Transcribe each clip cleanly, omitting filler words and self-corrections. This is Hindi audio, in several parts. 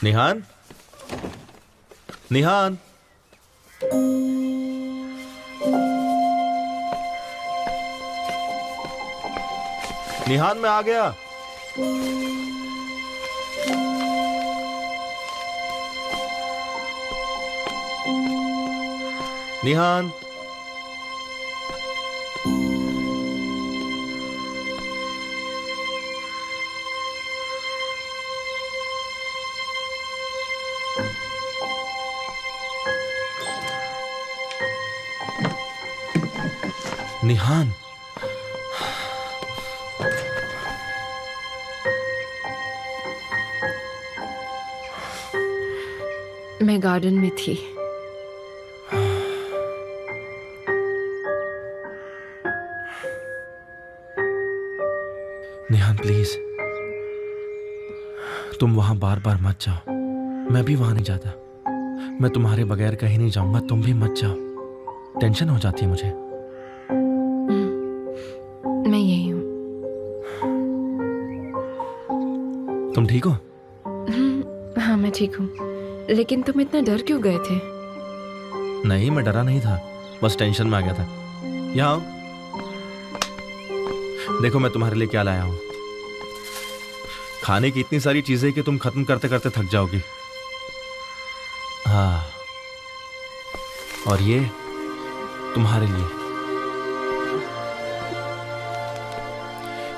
निहान, निहान, निहान मैं आ गया। निहान, निहान, मैं गार्डन में थी। निहान प्लीज, तुम वहां बार बार मत जाओ। मैं भी वहां नहीं जाता। मैं तुम्हारे बगैर कहीं नहीं जाऊंगा, तुम भी मत जाओ। टेंशन हो जाती है मुझे। मैं यही हूँ। तुम ठीक हो? हाँ मैं ठीक हूँ, लेकिन तुम इतना डर क्यों गए थे? नहीं, मैं डरा नहीं था, बस टेंशन में आ गया था। यहाँ आओ। देखो मैं तुम्हारे लिए क्या लाया हूं। खाने की इतनी सारी चीजें कि तुम खत्म करते करते थक जाओगी। हाँ, और ये तुम्हारे लिए।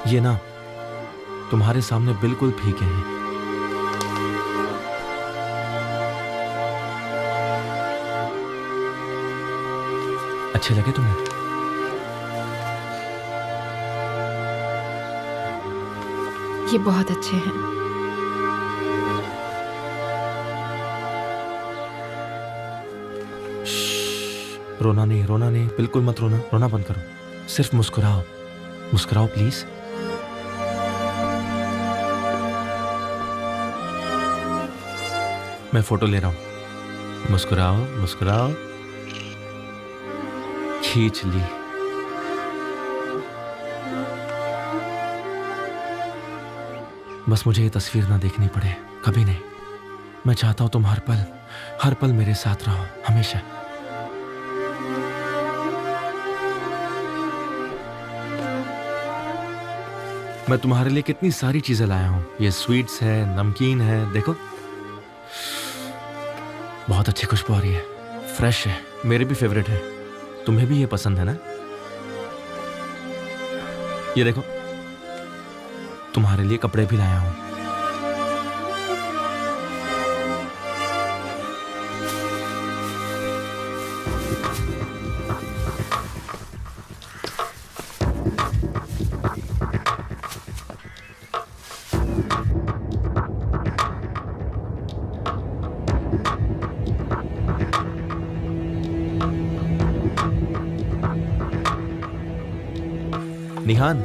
ये ना तुम्हारे सामने बिल्कुल फीके हैं। अच्छे लगे तुम्हें? ये बहुत अच्छे हैं। रोना नहीं, रोना नहीं, बिल्कुल मत रोना। रोना बंद करो, सिर्फ मुस्कुराओ। मुस्कुराओ प्लीज। मैं फोटो ले रहा हूं। मुस्कुराओ, मुस्कुराओ। खींच ली। बस मुझे ये तस्वीर ना देखनी पड़े, कभी नहीं। मैं चाहता हूं तुम हर पल मेरे साथ रहो, हमेशा। मैं तुम्हारे लिए कितनी सारी चीजें लाया हूं। ये स्वीट्स है, नमकीन है, देखो बहुत अच्छी खुशबू आ रही है, फ्रेश है, मेरे भी फेवरेट है। तुम्हें भी ये पसंद है ना? ये देखो, तुम्हारे लिए कपड़े भी लाया हूं। निहान,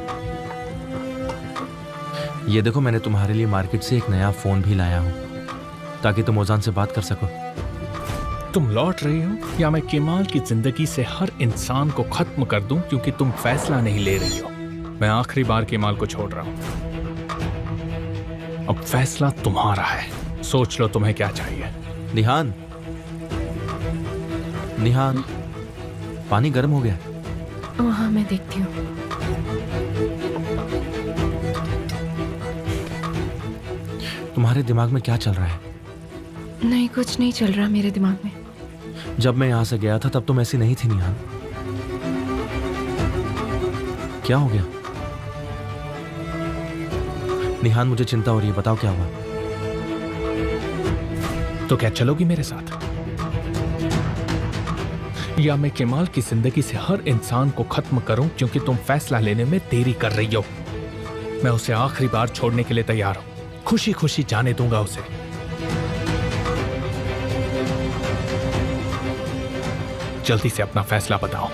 ये देखो मैंने तुम्हारे लिए मार्केट से एक नया फोन भी लाया हूं, ताकि तुम ओजान से बात कर सको। तुम लौट रही हो, या मैं केमाल की जिंदगी से हर इंसान को खत्म कर दूं क्योंकि तुम फैसला नहीं ले रही हो? मैं आखिरी बार केमाल को छोड़ रहा हूं। अब फैसला तुम्हारा है, सोच लो तुम्हें क्या चाहिए। निहान, निहान, पानी गर्म हो गया। हाँ मैं देखती हूँ। तुम्हारे दिमाग में क्या चल रहा है? नहीं, कुछ नहीं चल रहा मेरे दिमाग में। जब मैं यहां से गया था तब तुम ऐसी नहीं थी निहान। क्या हो गया? निहान मुझे चिंता हो रही है, बताओ क्या हुआ? तो क्या चलोगी मेरे साथ, या मैं केमाल की जिंदगी से हर इंसान को खत्म करूं क्योंकि तुम फैसला लेने में देरी कर रही हो? मैं उसे आखिरी बार छोड़ने के लिए तैयार हूं, खुशी खुशी जाने दूंगा उसे। जल्दी से अपना फैसला बताओ।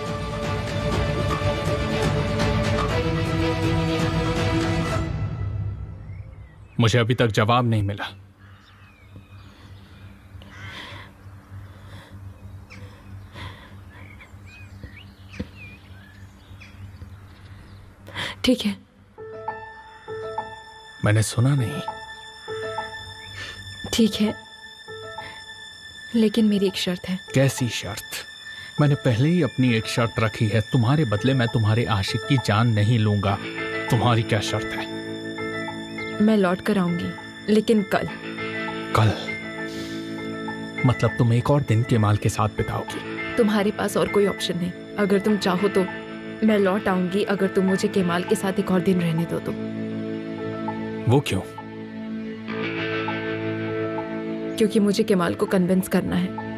मुझे अभी तक जवाब नहीं मिला। ठीक है। मैंने सुना नहीं। ठीक है, लेकिन मेरी एक शर्त है। कैसी शर्त? मैंने पहले ही अपनी एक शर्त रखी है। तुम्हारे बदले मैं तुम्हारे आशिक की जान नहीं लूंगा। तुम्हारी क्या शर्त है? मैं लौट कर आऊंगी, लेकिन कल। कल? मतलब तुम एक और दिन केमाल के साथ बिताओगी? तुम्हारे पास और कोई ऑप्शन नहीं। अगर तुम चाहो तो मैं लौट आऊंगी, अगर तुम मुझे केमाल के साथ एक और दिन रहने दो तो। वो क्यों? क्योंकि मुझे केमाल को कन्विंस करना है।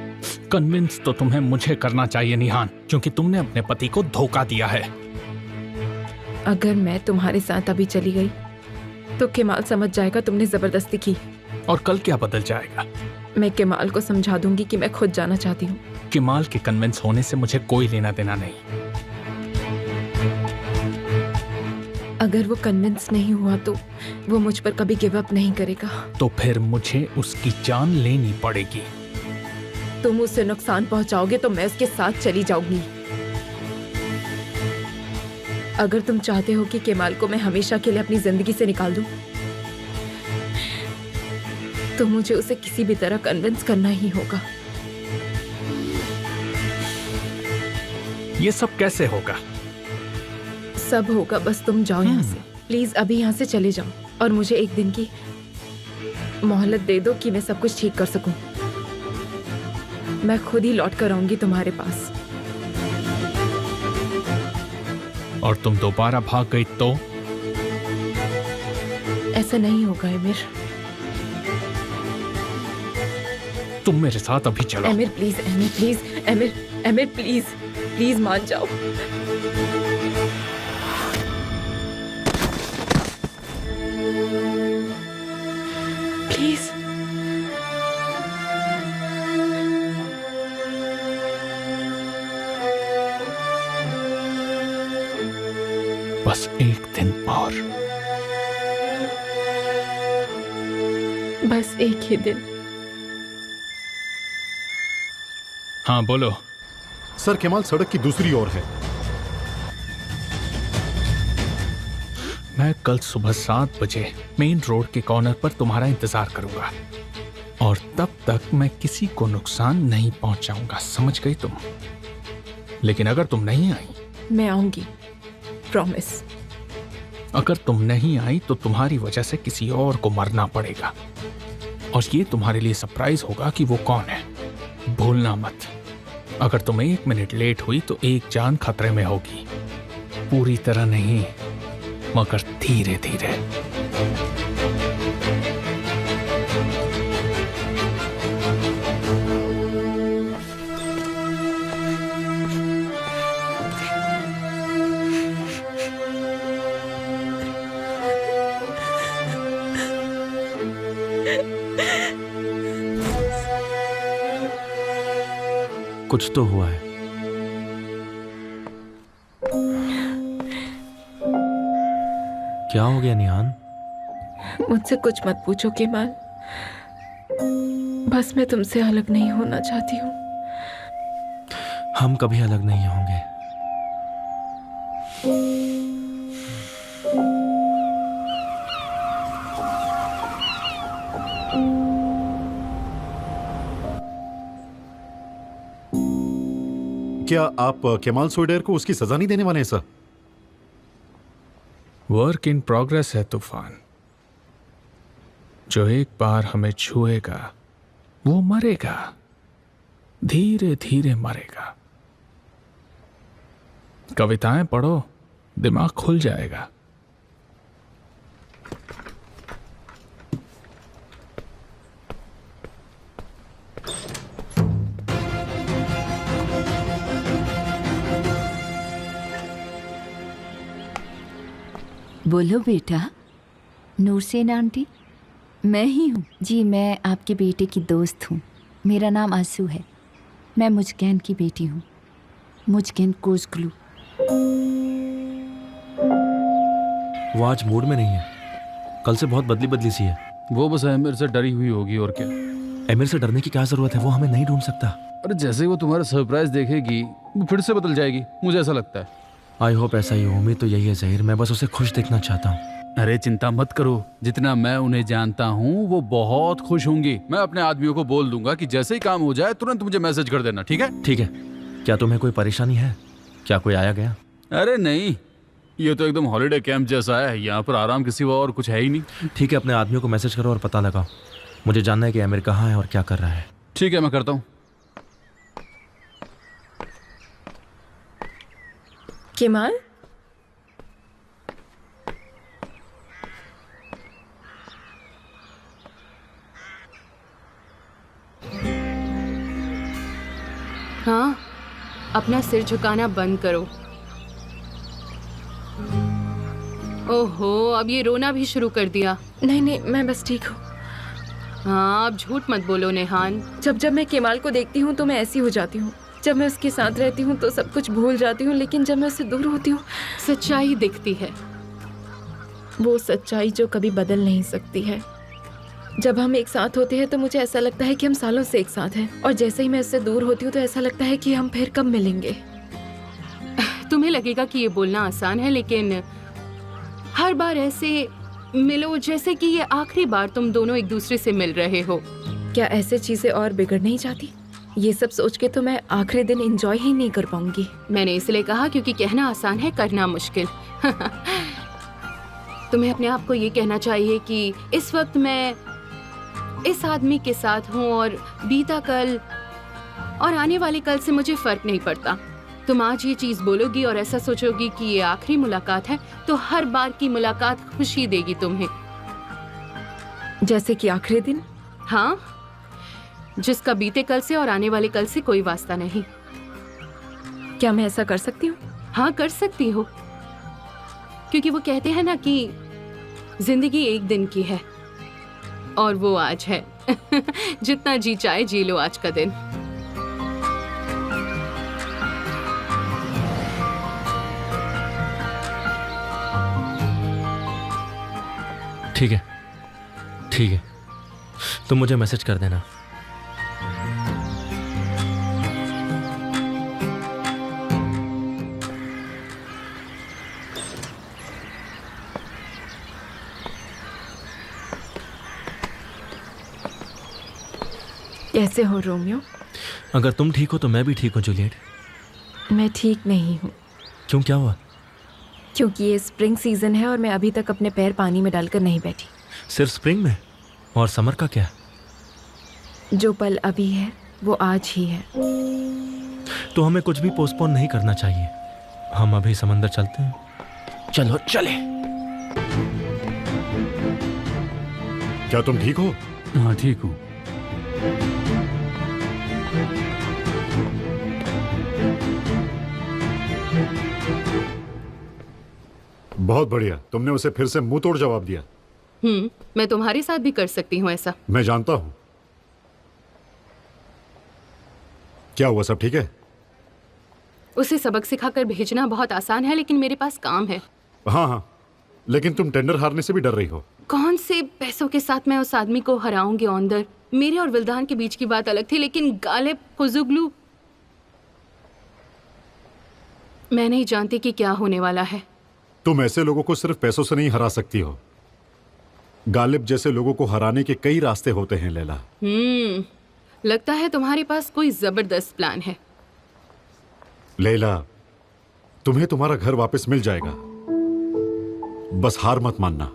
कन्विंस तो तुम्हें मुझे करना चाहिए निहान, क्योंकि तुमने अपने पति को धोखा दिया है। अगर मैं तुम्हारे साथ अभी चली गई तो केमाल समझ जाएगा तुमने जबरदस्ती की। और कल क्या बदल जाएगा? मैं केमाल को समझा दूंगी कि मैं खुद जाना चाहती हूँ। केमाल के कन्विंस होने से मुझे कोई लेना देना नहीं। अगर वो कन्विंस नहीं हुआ तो वो मुझ पर कभी गिव अप नहीं करेगा। तो फिर मुझे उसकी जान लेनी पड़ेगी। तुम उसे नुकसान पहुंचाओगे तो मैं उसके साथ चली जाऊंगी। अगर तुम चाहते हो कि केमाल को मैं हमेशा के लिए अपनी जिंदगी से निकाल दूं, तो मुझे उसे किसी भी तरह कन्विंस करना ही होगा। ये सब कैसे होगा? सब होगा, बस तुम जाओ यहाँ से। प्लीज अभी यहाँ से चले जाओ और मुझे एक दिन की मोहलत दे दो कि मैं सब कुछ ठीक कर सकूं। मैं खुद ही लौट कर आऊंगी तुम्हारे पास। और तुम दोबारा भाग गई तो? ऐसा नहीं होगा एमिर। तुम मेरे साथ अभी चलो। Emir please, emir please, emir please, please मान जाओ। प्लीज। बस एक दिन और। बस एक ही दिन। हाँ बोलो। सर, केमाल सड़क की दूसरी ओर है। मैं कल सुबह 7 बजे मेन रोड के कॉर्नर पर तुम्हारा इंतजार करूंगा और तब तक मैं किसी को नुकसान नहीं पहुंचाऊंगा, समझ गई तुम? लेकिन अगर तुम नहीं आई, मैं आऊंगी, प्रॉमिस। अगर तुम नहीं आई तो तुम्हारी वजह से किसी और को मरना पड़ेगा और ये तुम्हारे लिए सरप्राइज होगा कि वो कौन है। भूलना मत। अगर तुम 1 मिनट लेट हुई तो एक जान खतरे में होगी। पूरी तरह नहीं, मगर धीरे धीरे। कुछ तो हुआ है। क्या हो गया निहान? मुझसे कुछ मत पूछो केमाल। बस मैं तुमसे अलग नहीं होना चाहती हूँ। हम कभी अलग नहीं होंगे। क्या आप केमाल सोडेर को उसकी सजा नहीं देने वाले हैं सर? वर्क इन प्रोग्रेस है तूफान। जो एक बार हमें छुएगा वो मरेगा, धीरे धीरे मरेगा। कविताएं पढ़ो, दिमाग खुल जाएगा। बोलो बेटा। नूरसेन आंटी? मैं ही हूँ जी। मैं आपके बेटे की दोस्त हूँ। मेरा नाम आंसू है। मैं मुजगैन की बेटी हूँ, मुजगैन कोजगलू। वो आज मूड में नहीं है। कल से बहुत बदली बदली सी है। वो बस एमिर से डरी हुई होगी और क्या। एमिर से डरने की क्या जरूरत है? वो हमें नहीं ढूंढ सकता। अरे जैसे ही वो तुम्हारा सरप्राइज देखेगी वो फिर से बदल जाएगी, मुझे ऐसा लगता है। आई होप ऐसा ही हो। उम्मीद तो यही है ज़हीर। मैं बस उसे खुश देखना चाहता हूँ। अरे चिंता मत करो, जितना मैं उन्हें जानता हूँ वो बहुत खुश होंगी। मैं अपने आदमियों को बोल दूंगा कि जैसे ही काम हो जाए तुरंत मुझे मैसेज कर देना, ठीक है? ठीक है। क्या तुम्हें कोई परेशानी है? क्या कोई आया गया? अरे नहीं, ये तो एकदम हॉलिडे कैंप जैसा है, यहाँ पर आराम के सिवा और कुछ है ही नहीं। ठीक है, अपने आदमियों को मैसेज करो और पता लगाओ। मुझे जानना है कि आमिर कहाँ है और क्या कर रहा है। ठीक है, मैं करता हूँ। केमाल, हाँ, अपना सिर झुकाना बंद करो। ओहो, अब ये रोना भी शुरू कर दिया। नहीं नहीं, मैं बस ठीक हूँ। हाँ, अब झूठ मत बोलो नेहान। जब मैं केमाल को देखती हूँ तो मैं ऐसी हो जाती हूँ। जब मैं उसके साथ रहती हूँ तो सब कुछ भूल जाती हूँ, लेकिन जब मैं उससे दूर होती हूँ, सच्चाई दिखती है। वो सच्चाई जो कभी बदल नहीं सकती है। जब हम एक साथ होते हैं तो मुझे ऐसा लगता है कि हम सालों से एक साथ हैं, और जैसे ही मैं उससे दूर होती हूँ तो ऐसा लगता है कि हम फिर कब मिलेंगे। तुम्हें लगेगा कि ये बोलना आसान है, लेकिन हर बार ऐसे मिलो जैसे कि ये आखिरी बार तुम दोनों एक दूसरे से मिल रहे हो। क्या ऐसे चीजें और बिगड़ नहीं जाती? ये सब सोच के तो मैं आखिरी दिन एंजॉय ही नहीं कर पाऊंगी। मैंने इसलिए कहा क्योंकि कहना आसान है, करना मुश्किल। तुम्हें अपने आप को ये कहना चाहिए कि इस वक्त मैं इस आदमी के साथ हूँ और बीता कल और आने वाले कल से मुझे फर्क नहीं पड़ता। तुम आज ये चीज बोलोगी और ऐसा सोचोगी कि ये आखिरी मुलाकात है, तो हर बार की मुलाकात खुशी देगी तुम्हें। जैसे कि आखिरी दिन? हाँ, जिसका बीते कल से और आने वाले कल से कोई वास्ता नहीं। क्या मैं ऐसा कर सकती हूँ? हाँ, कर सकती हो, क्योंकि वो कहते हैं ना कि जिंदगी एक दिन की है और वो आज है। जितना जी चाहे जी लो आज का दिन। ठीक है, ठीक है, तुम मुझे मैसेज कर देना। कैसे हो रोमियो? अगर तुम ठीक हो तो मैं भी ठीक हूँ जूलियट। मैं ठीक नहीं हूँ। क्यों, क्या हुआ? क्योंकि ये स्प्रिंग सीजन है और मैं अभी तक अपने पैर पानी में डालकर नहीं बैठी। सिर्फ स्प्रिंग में? और समर का क्या? जो पल अभी है वो आज ही है। तो हमें कुछ भी पोस्टपोन नहीं करना चाहिए। हम अभी समंदर चलते हैं। चलो चले। क्या तुम ठीक हो? हाँ ठीक हूँ। बहुत बढ़िया, तुमने उसे फिर से मुंह तोड़ जवाब दिया। मैं तुम्हारे साथ भी कर सकती हूँ ऐसा। मैं जानता हूं। क्या हुआ, सब ठीक है? उसे सबक सिखाकर भेजना बहुत आसान है, लेकिन मेरे पास काम है। हाँ हाँ, लेकिन तुम टेंडर हारने से भी डर रही हो। कौन से पैसों के साथ मैं उस आदमी को हराऊंगी ऑनदर? मेरे और विल्दान के बीच की बात अलग थी, लेकिन गालिब कुजुगलू, मैं नहीं जानती कि क्या होने वाला है। तुम ऐसे लोगों को सिर्फ पैसों से नहीं हरा सकती हो। गालिब जैसे लोगों को हराने के कई रास्ते होते हैं लैला। लगता है तुम्हारे पास कोई जबरदस्त प्लान है। लैला, तुम्हें तुम्हारा घर वापस मिल जाएगा, बस हार मत मानना।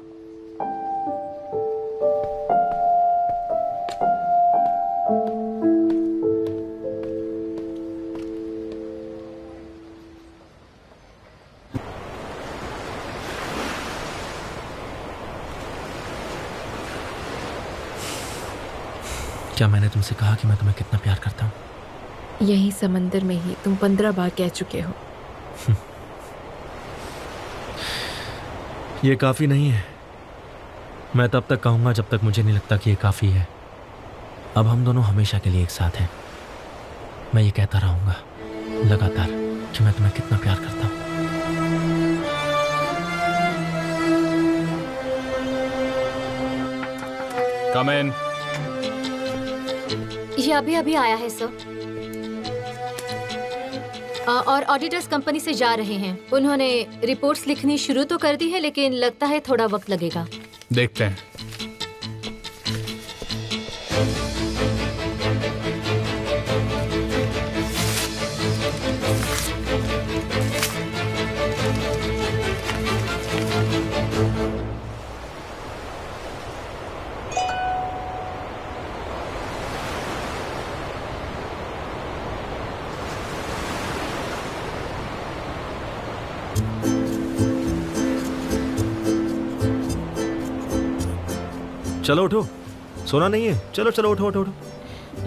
क्या मैंने तुमसे कहा कि मैं तुम्हें कितना प्यार करता हूँ? यही समंदर में ही तुम 15 बार कह चुके हो। ये काफी नहीं है। मैं तब तक कहूंगा जब तक मुझे नहीं लगता कि ये काफी है। अब हम दोनों हमेशा के लिए एक साथ हैं। मैं ये कहता रहूंगा लगातार कि मैं तुम्हें कितना प्यार करता हूँ। कम इन। ये अभी अभी आया है सर। और ऑडिटर्स कंपनी से जा रहे हैं। उन्होंने रिपोर्ट्स लिखनी शुरू तो कर दी है, लेकिन लगता है थोड़ा वक्त लगेगा। देखते हैं। चलो उठो, सोना नहीं है। चलो चलो उठो उठो उठो।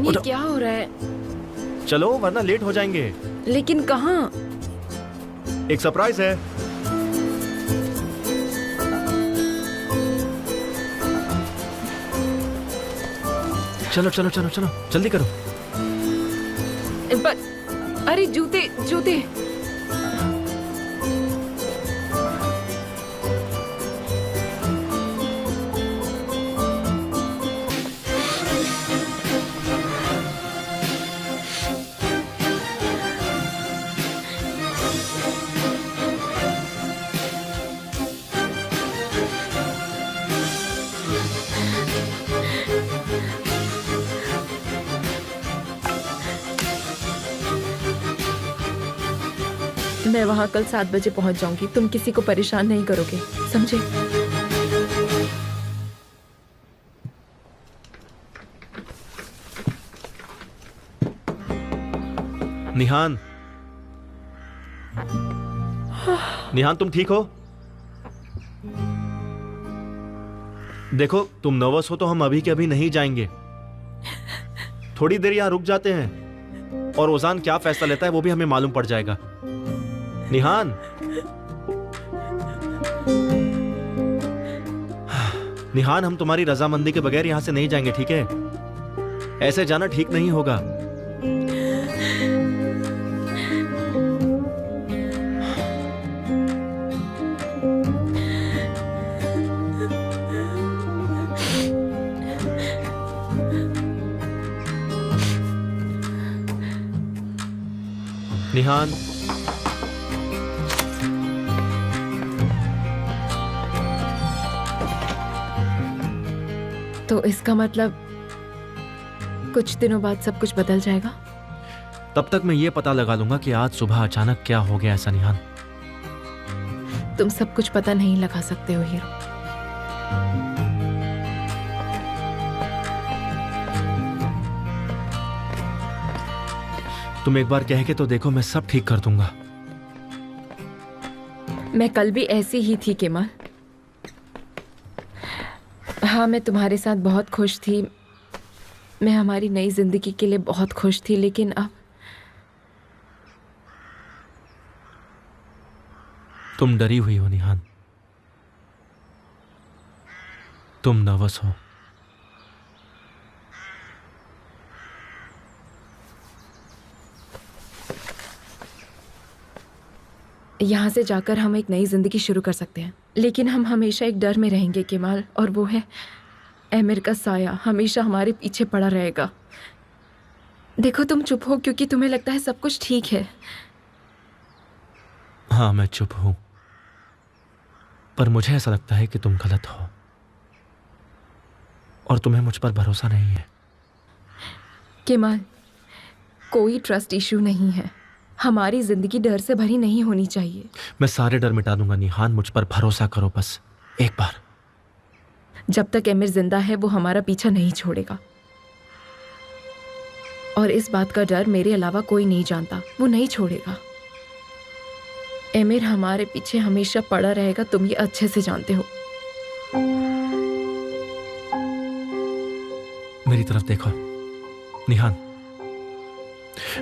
ये क्या हो रहा है? चलो वरना लेट हो जाएंगे। लेकिन कहाँ? एक सरप्राइज है। चलो चलो चलो चलो जल्दी करो। पर अरे जूते जूते। मैं वहां कल 7 बजे पहुंच जाऊंगी। तुम किसी को परेशान नहीं करोगे, समझे? निहान, निहान तुम ठीक हो? देखो तुम नर्वस हो तो हम अभी के अभी नहीं जाएंगे। थोड़ी देर यहाँ रुक जाते हैं और ओजान क्या फैसला लेता है वो भी हमें मालूम पड़ जाएगा। निहान, निहान हम तुम्हारी रजामंदी के बगैर यहां से नहीं जाएंगे, ठीक है? ऐसे जाना ठीक नहीं होगा। निहान, तो इसका मतलब कुछ दिनों बाद सब कुछ बदल जाएगा। तब तक मैं ये पता लगा लूंगा कि आज सुबह अचानक क्या हो गया ऐसा। निहान, तुम सब कुछ पता नहीं लगा सकते हो हीरो। तुम एक बार कह के तो देखो, मैं सब ठीक कर दूंगा। मैं कल भी ऐसी ही थी केमल। हाँ, मैं तुम्हारे साथ बहुत खुश थी। मैं हमारी नई जिंदगी के लिए बहुत खुश थी, लेकिन अब तुम डरी हुई हो निहान, तुम नर्वस हो। यहाँ से जाकर हम एक नई जिंदगी शुरू कर सकते हैं, लेकिन हम हमेशा एक डर में रहेंगे केमाल, और वो है एमिर का साया हमेशा हमारे पीछे पड़ा रहेगा। देखो तुम चुप हो क्योंकि तुम्हें लगता है सब कुछ ठीक है। हाँ मैं चुप हूं, पर मुझे ऐसा लगता है कि तुम गलत हो और तुम्हें मुझ पर भरोसा नहीं है। केमाल, कोई ट्रस्ट इशू नहीं है। हमारी जिंदगी डर से भरी नहीं होनी चाहिए। मैं सारे डर मिटा दूंगा निहान, मुझ पर भरोसा करो बस एक बार। जब तक एमिर जिंदा है वो हमारा पीछा नहीं छोड़ेगा, और इस बात का डर मेरे अलावा कोई नहीं जानता। वो नहीं छोड़ेगा। एमिर हमारे पीछे हमेशा पड़ा रहेगा, तुम ये अच्छे से जानते हो। मेरी तरफ देखो निहान,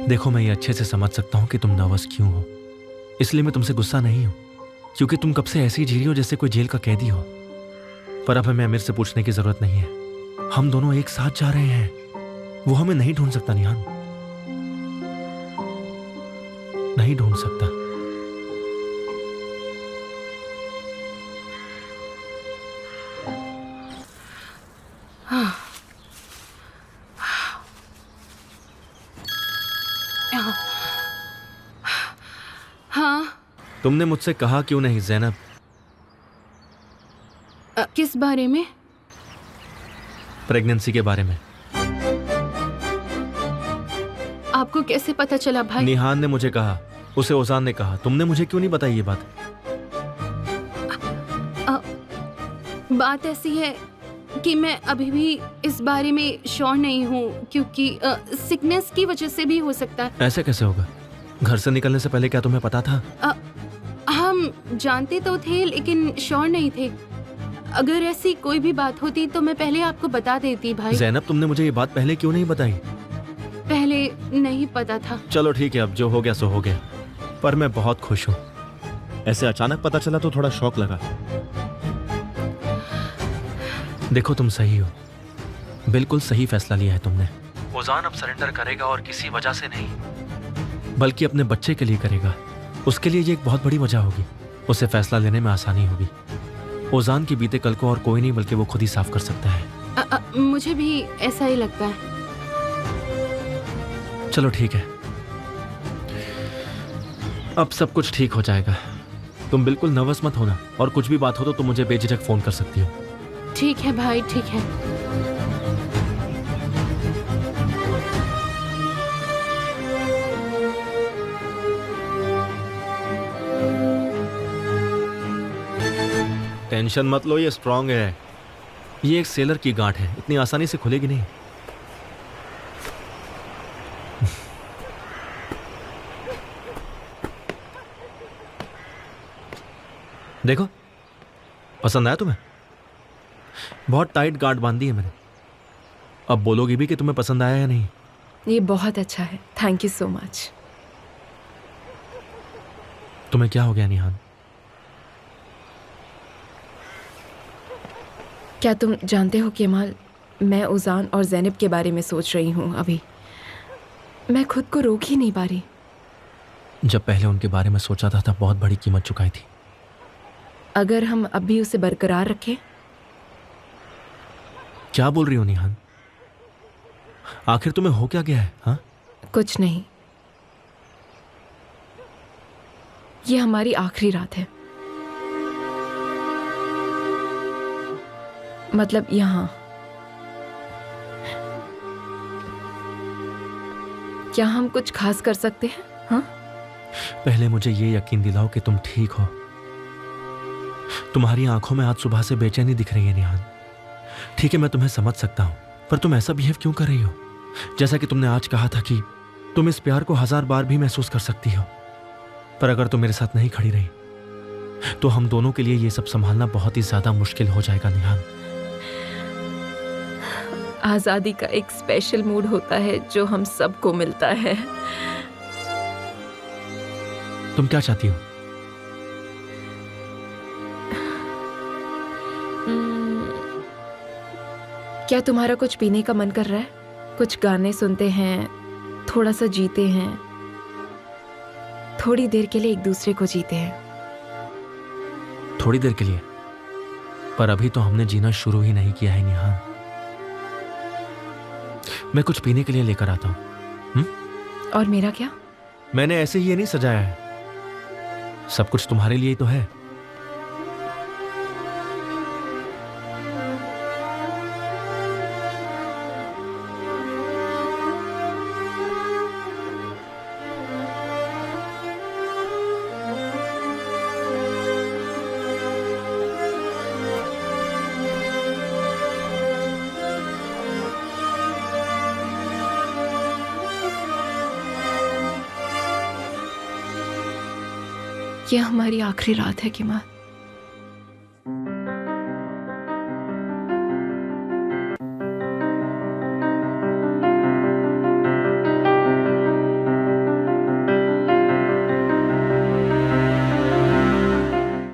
देखो मैं ये अच्छे से समझ सकता हूं कि तुम नर्वस क्यों हो, इसलिए मैं तुमसे गुस्सा नहीं हूं, क्योंकि तुम कब से ऐसी जी रही हो जैसे कोई जेल का कैदी हो। पर अब हमें अमीर से पूछने की जरूरत नहीं है। हम दोनों एक साथ जा रहे हैं, वो हमें नहीं ढूंढ सकता निहान, नहीं ढूंढ सकता। तुमने मुझसे कहा क्यों नहीं ज़ैनब? किस बारे में? प्रेगनेंसी के बारे में। आपको कैसे पता चला भाई? निहान ने मुझे कहा, उसे ओजान ने कहा। तुमने मुझे क्यों नहीं बताई ये बात? बात ऐसी है कि मैं अभी भी इस बारे में श्योर नहीं हूँ, क्योंकि सिकनेस की वजह से भी हो सकता है। ऐसे कैसे होगा? घर से निकलने से पहले क्या तुम्हें पता था? हम जानते तो थे लेकिन श्योर नहीं थे। अगर ऐसी कोई भी बात होती तो मैं पहले आपको बता देती भाई। ज़ैनब, तुमने मुझे ये बात पहले क्यों नहीं बताई? पहले नहीं पता था। चलो ठीक है, अब जो हो गया सो हो गया। पर मैं बहुत खुश हूँ। ऐसे अचानक पता चला तो थोड़ा शौक लगा। देखो, तुम सही हो, बिल्कुल सही फैसला लिया है तुमने। ओजान अब सरेंडर करेगा और किसी वजह से नहीं, बल्कि अपने बच्चे के लिए करेगा। उसके लिए ये एक बहुत बड़ी वजह होगी। उसे फैसला लेने में आसानी होगी। ओजान की बीते कल को और कोई नहीं बल्कि वो खुद ही साफ कर सकता है। मुझे भी ऐसा ही लगता है। चलो ठीक है, अब सब कुछ ठीक हो जाएगा। तुम बिल्कुल नर्वस मत होना, और कुछ भी बात हो तो तुम मुझे बेझिझक फोन कर सकती हो। ठीक है भाई, ठीक है। टेंशन मत लो, ये स्ट्रांग है। ये एक सेलर की गांठ है, इतनी आसानी से खुलेगी नहीं। देखो, पसंद आया तुम्हें? बहुत टाइट गांठ बांध दी है मैंने। अब बोलोगी भी कि तुम्हें पसंद आया या नहीं? ये बहुत अच्छा है, थैंक यू सो मच। तुम्हें क्या हो गया निहान? क्या तुम जानते हो केमाल, मैं ओजान और ज़ैनब के बारे में सोच रही हूँ अभी। मैं खुद को रोक ही नहीं पा रही। जब पहले उनके बारे में सोचा था तब बहुत बड़ी कीमत चुकाई थी। अगर हम अब भी उसे बरकरार रखें। क्या बोल रही हो निहान? आखिर तुम्हें हो क्या गया है? हाँ, कुछ नहीं, ये हमारी आखिरी रात है। मतलब यहाँ। क्या हम कुछ खास कर सकते हैं? हाँ, पहले मुझे ये यकीन दिलाओ कि तुम ठीक हो। तुम्हारी आंखों में आज सुबह से बेचैनी दिख रही है निहान। ठीक है, मैं तुम्हें समझ सकता हूं, पर तुम ऐसा बिहेव क्यों कर रही हो? जैसा कि तुमने आज कहा था कि तुम इस प्यार को 1000 बार भी महसूस कर सकती हो, पर अगर तुम मेरे साथ नहीं खड़ी रही तो हम दोनों के लिए ये सब संभालना बहुत ही ज्यादा मुश्किल हो जाएगा निहान। आजादी का एक स्पेशल मूड होता है जो हम सबको मिलता है। तुम क्या चाहती हो? क्या तुम्हारा कुछ पीने का मन कर रहा है? कुछ गाने सुनते हैं, थोड़ा सा जीते हैं, थोड़ी देर के लिए एक दूसरे को जीते हैं। थोड़ी देर के लिए? पर अभी तो हमने जीना शुरू ही नहीं किया है निहान। मैं कुछ पीने के लिए लेकर आता हूं। और मेरा क्या? मैंने ऐसे ही ये नहीं सजाया है, सब कुछ तुम्हारे लिए ही तो है। ये हमारी आखिरी रात है केमाल।